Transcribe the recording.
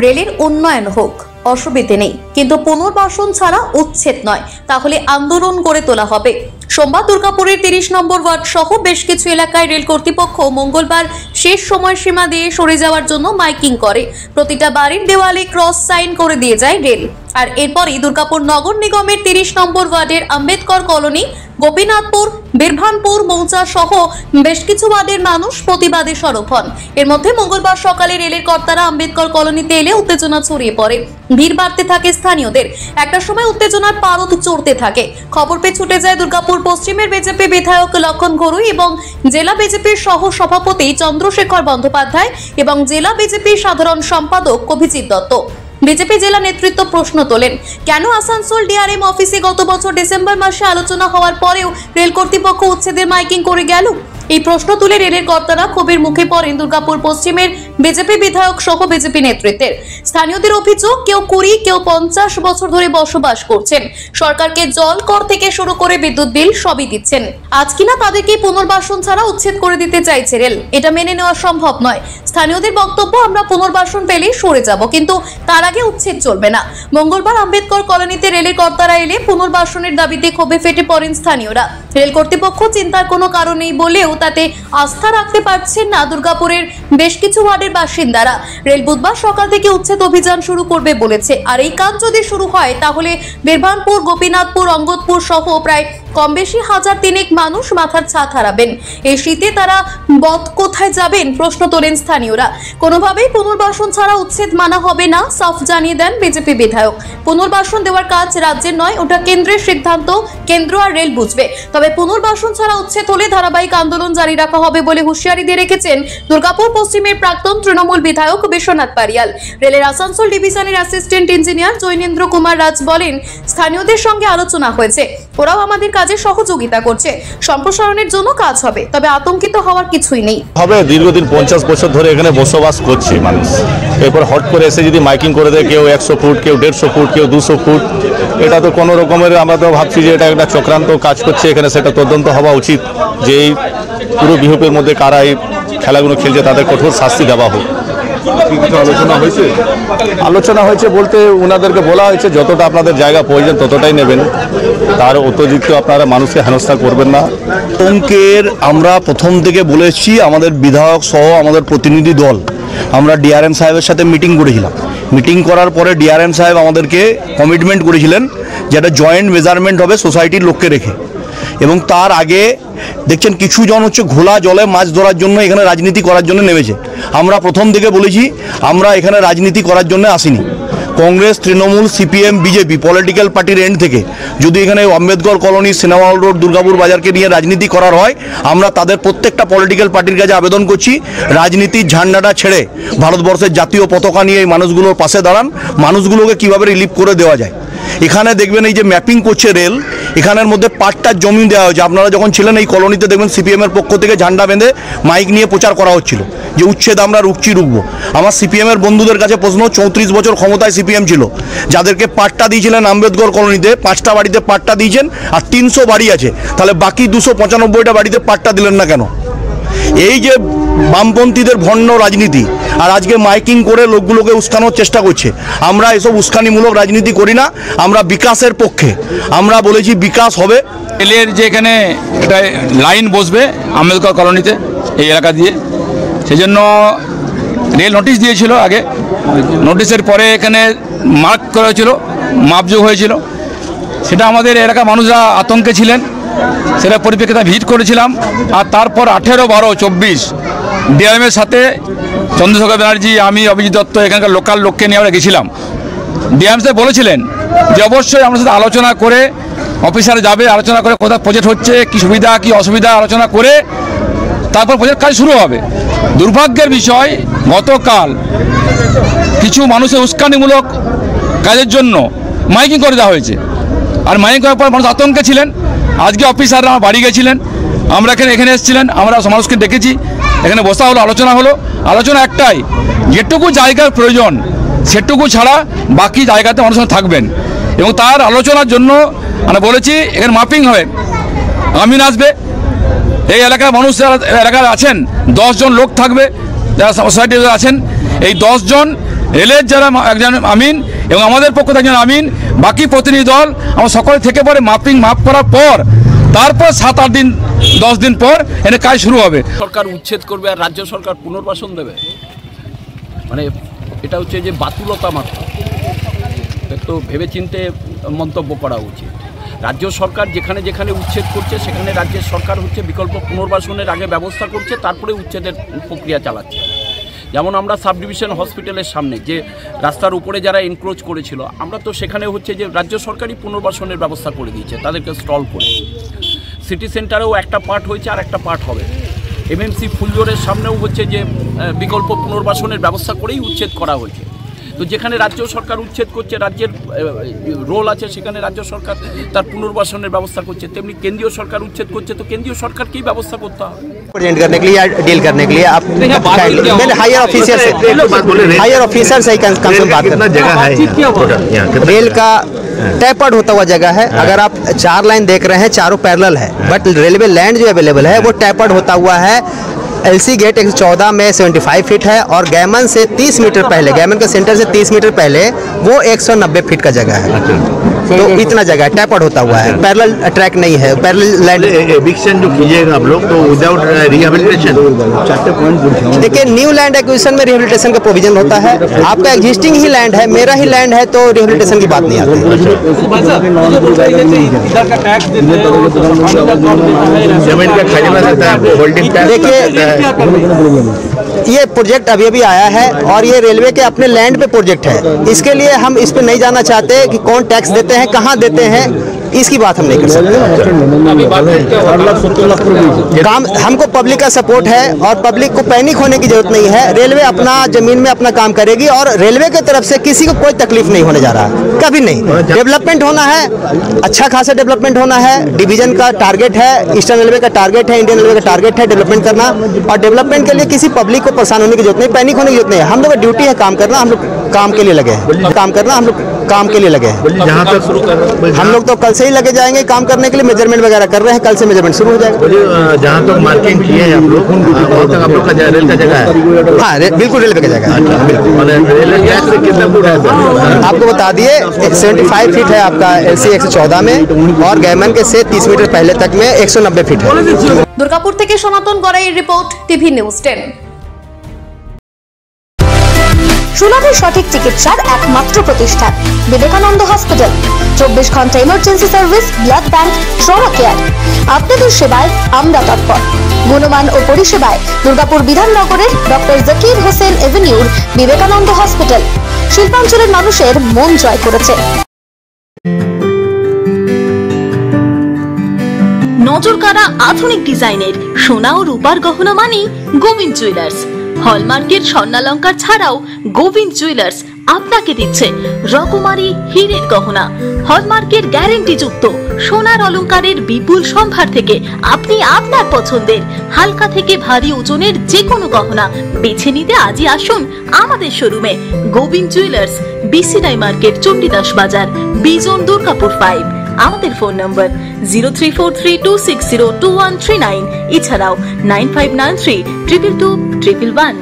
রেলের উন্নয়ন হোক, অসুবিধে নেই, কিন্তু পুনর্বাসন ছাড়া উচ্ছেদ নয়, তাহলে আন্দোলন করে তোলা হবে। সোমবার দুর্গাপুরের 30 নম্বর ওয়ার্ড সহ বেশ কিছু এলাকায় রেল কর্তৃপক্ষ মঙ্গলবার শেষ সময়সীমা দিয়ে সরে যাওয়ার জন্য মাইকিং করে। প্রতিটা বাড়ির দেওয়ালে ক্রস সাইন করে দিয়ে যায় রেল। আর এরপরই দুর্গাপুর নগর নিগমের 30 নম্বর ওয়ার্ডের আম্বেদকর কলোনি, গোপীনাথপুর, বীরভানপুর মৌজা সহ বেশ কিছু ওয়ার্ডের মানুষ প্রতিবাদে সরব হন। এর মধ্যে মঙ্গলবার সকালে রেলের কর্তারা আম্বেদকর কলোনিতে এলে উত্তেজনা ছড়িয়ে পড়ে। ভিড় বাড়তে থাকে স্থানীয়দের। একটা সময় উত্তেজনার পারদ চড়তে থাকে। খবর পেয়ে ছুটে যায় দুর্গাপুর পশ্চিমের বিজেপি বিধায়ক লক্ষণ ঘরুই এবং জেলা বিজেপির সহ সভাপতি চন্দ্রশেখর বন্দ্যোপাধ্যায় এবং জেলা বিজেপির সাধারণ সম্পাদক অভিজিৎ দত্ত। বিজেপি জেলা নেতৃত্ব প্রশ্ন তোলেন, কেন আসানসোল ডিআরএম অফিসে গত বছর ডিসেম্বর মাসে আলোচনা হওয়ার পরেও রেল কর্তৃপক্ষ উচ্ছেদের মাইকিং করে গেল? এই প্রশ্ন তুলে রেলের কর্তারা ক্ষোভের মুখে পড়েন দুর্গাপুর পশ্চিমের বিজেপি বিধায়ক সহ বিজেপি নেতৃত্বের। স্থানীয়দের অভিযোগ, কেউ 20, কেউ 50 বছর ধরে বসবাস করছেন, সরকারকে জল কর থেকে শুরু করে বিদ্যুৎ বিল সবই দিচ্ছেন। আজ কিনা তাদেরকে পুনর্বাসন ছাড়া উচ্ছেদ করে দিতে চাইছে রেল। এটা মেনে নেওয়া সম্ভব নয়। স্থানীয়দের বক্তব্য, আমরা পুনর্বাসন পেলেই সরে যাব, কিন্তু তার আগে উচ্ছেদ চলবে না। মঙ্গলবার আম্বেদকর কলোনিতে রেলের কর্তারা এলে পুনর্বাসনের দাবিতে ক্ষোভে ফেটে পড়েন স্থানীয়রা। রেল কর্তৃপক্ষ চিন্তার কোনো কারণ নেই বলেও তাতে আস্থা রাখতে পারছেন না দুর্গাপুরের বেশ কিছু ওয়ার্ডের বাসিন্দারা। রেল বুধবার সকাল থেকে উচ্ছেদ অভিযান শুরু করবে বলেছে। আর এই কাজ যদি শুরু হয় তাহলে বীরভানপুর, গোপীনাথপুর, অঙ্গদপুর সহ প্রায় কম বেশি 1000 মানুষ মাথার ছাদ হারাবেন। এই শীতে তারা বধ কোথায় যাবেন প্রশ্ন তোলেন স্থানীয়রা। কোনোভাবেই পুনর্বাসন ছাড়া উচ্ছেদ মানা হবে না, সাফ জানিয়ে দেন বিজেপি বিধায়ক। পুনর্বাসন দেওয়ার কাজ রাজ্যের নয়, ওটা কেন্দ্রের সিদ্ধান্ত, কেন্দ্র আর রেল বুঝবে। তবে পুনর্বাসন ছাড়া উচ্ছেদ হলে ধারাবাহিক আন্দোলন জারি রাখা হবে বলে হুঁশিয়ারি দিয়ে রেখেছেন দুর্গাপুর পশ্চিমের প্রাক্তন তৃণমূল বিধায়ক বিশ্বনাথ পারিয়াল। রেলের আসানসোল ডিভিশনের অ্যাসিস্ট্যান্ট ইঞ্জিনিয়ার জৈনেন্দ্র কুমার রাজ বলেন, স্থানীয়দের সঙ্গে আলোচনা হয়েছে, ওরাও আমাদের কাজে সহযোগিতা করছে, সম্প্রসারণের জন্য কাজ হবে, তবে আতঙ্কিত হওয়ার কিছুই নেই। হবে দীর্ঘদিন 50 বছর ধরে এখানে বসবাস করছে মানুষ, এরপর হট করে এসে যদি মাইকিং করে দেয়, কেউ 100 ফুট, কেউ 150 ফুট, কেউ 200 ফুট, এটা তো কোনো রকমের, আমরা তো ভাবছি যে এটা একটা চক্রান্ত কাজ করছে এখানে। সেটা তদন্ত হওয়া উচিত যে এই পুরো বিহুপের মধ্যে কারা এই খেলাগুলো খেলছে তাদের কঠোর শাস্তি দেওয়া হোক। আলোচনা হয়েছে বলতে ওনাদেরকে বলা হয়েছে যতটা আপনাদের জায়গা প্রয়োজন ততটাই নেবেন, তার অতিরিক্ত আপনারা মানুষকে হেনস্থা করবেন না। আতঙ্কের আমরা প্রথম থেকে বলেছি, আমাদের বিধায়ক সহ আমাদের প্রতিনিধি দল আমরা ডিআরএম সাহেবের সাথে মিটিং করেছিলাম। মিটিং করার পরে ডিআরএম সাহেব আমাদেরকে কমিটমেন্ট করেছিলেন যে একটা জয়েন্ট মেজারমেন্ট হবে সোসাইটির লোককে রেখে, এবং তার আগে দেখছেন কিছু জন হচ্ছে ঘোলা জলে মাছ ধরার জন্য এখানে রাজনীতি করার জন্য নেমেছে। আমরা প্রথম থেকে বলেছি আমরা এখানে রাজনীতি করার জন্য আসিনি। Congress, Trinamool, CPM, BJP political পার্টির এন্ড থেকে যদি এখানে Ambedkar colony, cinema hall road, Durgapur বাজারকে নিয়ে রাজনীতি করার হয়, আমরা তাদের প্রত্যেকটা পলিটিক্যাল পার্টির কাছে আবেদন করছি রাজনীতির ঝান্ডাটা ছেড়ে ভারতবর্ষের জাতীয় পতাকা নিয়ে এই মানুষগুলোর পাশে দাঁড়ান, মানুষগুলোকে কীভাবে রিলিফ করে দেওয়া যায়। এখানে দেখবেন এই যে ম্যাপিং করছে রেল, এখানের মধ্যে পাট্টা জমি দেওয়া হয়েছে। আপনারা যখন ছিলেন এই কলোনিতে দেখবেন সিপিএমের পক্ষ থেকে ঝান্ডা বেঁধে মাইক নিয়ে প্রচার করা হচ্ছিল যে উচ্ছেদ আমরা রুখবো। আমার সিপিএমের বন্ধুদের কাছে প্রশ্ন, 34 বছর ক্ষমতায় সিপিএম ছিল, যাদেরকে পাট্টা দিয়েছিলেন আম্বেদকর কলোনিতে 5টা বাড়িতে পাট্টা দিয়েছেন, আর 300 বাড়ি আছে, তাহলে বাকি 295টা বাড়িতে পাট্টা দিলেন না কেন? এই যে বামপন্থীদের ভণ্ড রাজনীতি, আর আজকে মাইকিং করে লোকগুলোকে উস্কানোর চেষ্টা করছে। আমরা এসব উস্কানিমূলক রাজনীতি করি না, আমরা বিকাশের পক্ষে। আমরা বলেছি বিকাশ হবে। রেলের যে এখানে একটা লাইন বসবে আম্বেদকর কলোনিতে এই এলাকা দিয়ে, সেই জন্য রেল নোটিশ দিয়েছিল আগে। নোটিশের পরে এখানে মার্ক করা হয়েছিল, মাপযোগ হয়েছিল, সেটা আমাদের এলাকার মানুষরা আতঙ্কে ছিলেন, সেটা পরিপ্রেক্ষিতে ভিজিট করেছিলাম। আর তারপর 18, 12, 24 ডিআরএমের সাথে চন্দ্রশেখর ব্যানার্জি, আমি, অভিজিৎ দত্ত এখানকার লোকাল লোককে নিয়ে আমরা গেছিলাম। ডিআরএম সাহেব বলেছিলেন যে অবশ্যই আমাদের সাথে আলোচনা করে, অফিসার যাবে, আলোচনা করে কোথায় প্রজেক্ট হচ্ছে, কি সুবিধা কি অসুবিধা আলোচনা করে তারপর প্রজেক্ট কাজ শুরু হবে। দুর্ভাগ্যের বিষয়, গতকাল কিছু মানুষের উস্কানিমূলক কাজের জন্য মাইকিং করে দেওয়া হয়েছে। আর মাইকিং করার পর মানুষ আতঙ্কে ছিলেন। আজকে অফিসাররা আমার বাড়ি গেছিলেন, আমরা এখানে এসেছিলেন, আমরা মানুষকে ডেকেছি, এখানে বসা হলো, আলোচনা হলো। আলোচনা একটাই, যেটুকু জায়গার প্রয়োজন সেটুকু ছাড়া বাকি জায়গাতে মানুষ থাকবেন, এবং তার আলোচনার জন্য আমরা বলেছি এখানে মাপিং হবে, আমিন আসবে, এই এলাকার মানুষ যারা এলাকায় আছেন 10 জন লোক থাকবে যারা সোসাইটিতে আছেন, এই 10 জন রেলের যারা একজন আমিন এবং আমাদের পক্ষ থেকে একজন আমিন, বাকি প্রতিনিধি দল আমরা সকলে থেকে পরে মাপ করার পর তারপর 7-8 দিন 10 দিন পর এনে কাজ শুরু হবে। সরকার উচ্ছেদ করবে আর রাজ্য সরকার পুনর্বাসন দেবে, মানে এটা হচ্ছে যে বাতুলতা মাত্র। একটু ভেবেচিন্তে মন্তব্য করা উচিত। রাজ্য সরকার যেখানে যেখানে উচ্ছেদ করছে সেখানে রাজ্যের সরকার হচ্ছে বিকল্প পুনর্বাসনের আগে ব্যবস্থা করছে, তারপরে উচ্ছেদের প্রক্রিয়া চালাচ্ছে। যেমন আমরা সাব ডিভিশন হসপিটালের সামনে যে রাস্তার উপরে যারা এনক্রোচ করেছিল, আমরা তো সেখানে হচ্ছে যে রাজ্য সরকারই পুনর্বাসনের ব্যবস্থা করে দিয়েছে তাদেরকে স্টল করে। সিটি সেন্টারেও একটা পার্ট হয়েছে আর একটা পার্ট হবে। এমএমসি ফুলজোরের সামনেও হচ্ছে যে বিকল্প পুনর্বাসনের ব্যবস্থা করেই উচ্ছেদ করা হয়েছে। তো যেখানে রাজ্য সরকার উচ্ছেদ করছে, রাজ্যের রোল আছে, সেখানে রাজ্য সরকার তার পুনর্বাসনের ব্যবস্থা করছে, তেমনি কেন্দ্রীয় সরকার উচ্ছেদ করছে তো কেন্দ্রীয় সরকারকেই ব্যবস্থা করতে হবে। प्रेजेंट करने के लिए या डील करने के लिए आप हायर ऑफिसर से कंसर्न बात करना। जगह है रेल का टैपर्ड होता हुआ जगह है। अगर आप 4 लाइन देख रहे हैं, चारों पैरेलल है, बट रेलवे लैंड जो अवेलेबल है वो टैपर्ड होता हुआ है। एलसी गेट 114 में 75 फीट है और गैमन से 30 मीटर पहले, गैमन के सेंटर से 30 मीटर पहले वो 190 फीट का जगह है। तो इतना जगह टैपर्ड होता हुआ है, पैरेलल ट्रैक नहीं है, पैरेलल लैंड। एविक्शन जो कीजिएगा आप लोग तो विदाउट रिहेबिलिटेशन, देखिए न्यू लैंड एक्विजिशन में रिहेबिलिटेशन का प्रोविजन होता है। आपका एग्जिस्टिंग ही लैंड है, मेरा ही लैंड है, तो रिहेबिलिटेशन की बात नहीं आती। जमीन का खरीदना रहता है, होल्डिंग टैक्स। देखिए ये प्रोजेक्ट अभी अभी आया है और ये रेलवे के अपने लैंड पे प्रोजेक्ट है। इसके लिए हम इस पे नहीं जाना चाहते कि कौन टैक्स देते हैं, कहाँ देते हैं, इसकी बात हम नहीं कर सकते। काम हमको पब्लिक का सपोर्ट है और पब्लिक को पैनिक होने की जरूरत नहीं है। रेलवे अपना जमीन में अपना काम करेगी और रेलवे की तरफ से किसी को कोई तकलीफ नहीं होने जा रहा, कभी नहीं। डेवलपमेंट होना है, अच्छा खासा डेवलपमेंट होना है। डिवीजन का टारगेट है, ईस्टर्न रेलवे का टारगेट है, इंडियन रेलवे का टारगेट है डेवलपमेंट करना। और डेवलपमेंट के लिए किसी पब्लिक को परेशान होने की जरूरत नहीं, पैनिक होने की जरूरत नहीं है। हम लोग का ड्यूटी है काम करना, हम लोग काम के लिए लगे हैं, काम करना हम लोग काम के लिए लगे हैं। जहाँ तक हम लोग तो कल से ही लगे जाएंगे काम करने के लिए, मेजरमेंट वगैरह कर रहे हैं, कल से मेजरमेंट शुरू हो जाएगा। जहाँ तक मार्किंग किए हैं आप लोग, वहाँ तक आप लोग का रेल का जगह है? हाँ बिल्कुल रेलवे का जगह है। रेलवे ट्रैक से कितना फुट है? आपको बता दिए 75 फीट है आपका एलसी 114 में और गैमन के से 30 मीटर पहले तक में 190 फीट है। দুর্গাপুর থেকে সনাতন গড়াইয়ের রিপোর্ট, টিভি নিউজ 10। সুলভের সঠিক চিকিৎসার একমাত্র প্রতিষ্ঠান বিবেকানন্দ হসপিটাল। 24 ঘন্টা emergency service, blood bank, trauma care. আপনাদের সেবায় আমরা তৎপর। গুণমান ও পরিষেবায় দুর্গাপুর বিধাননগরের ডক্টর জাকির হোসেন এভিনিউর বিবেকানন্দ হসপিটাল শিল্পাঞ্চলের মানুষের মন জয় করেছে। নজরকাড়া আধুনিক ডিজাইনের সোনা ও রূপার গহনা মানে গোবিন্দ জুয়েলার্স। হলমার্কের স্বর্ণালঙ্কার ছাড়াও গোবিন্দ জুয়েলার্স আপনাকে দিচ্ছে রকমারি হীরের গহনা। হলমার্কের গ্যারেন্টি যুক্ত সোনার অলংকারের বিপুল সম্ভার থেকে আপনি আপনার পছন্দের হালকা থেকে ভারী ওজনের যে কোনো গহনা বেছে নিতে আজই আসুন আমাদের শোরুমে। গোবিন্দ জুয়েলার্স, বিসিরাই মার্কেট, চণ্ডীদাস বাজার, বিজন, দুর্গাপুর 5। আমাদের ফোন নম্বর 034326021139, এছাড়াও 9593222111।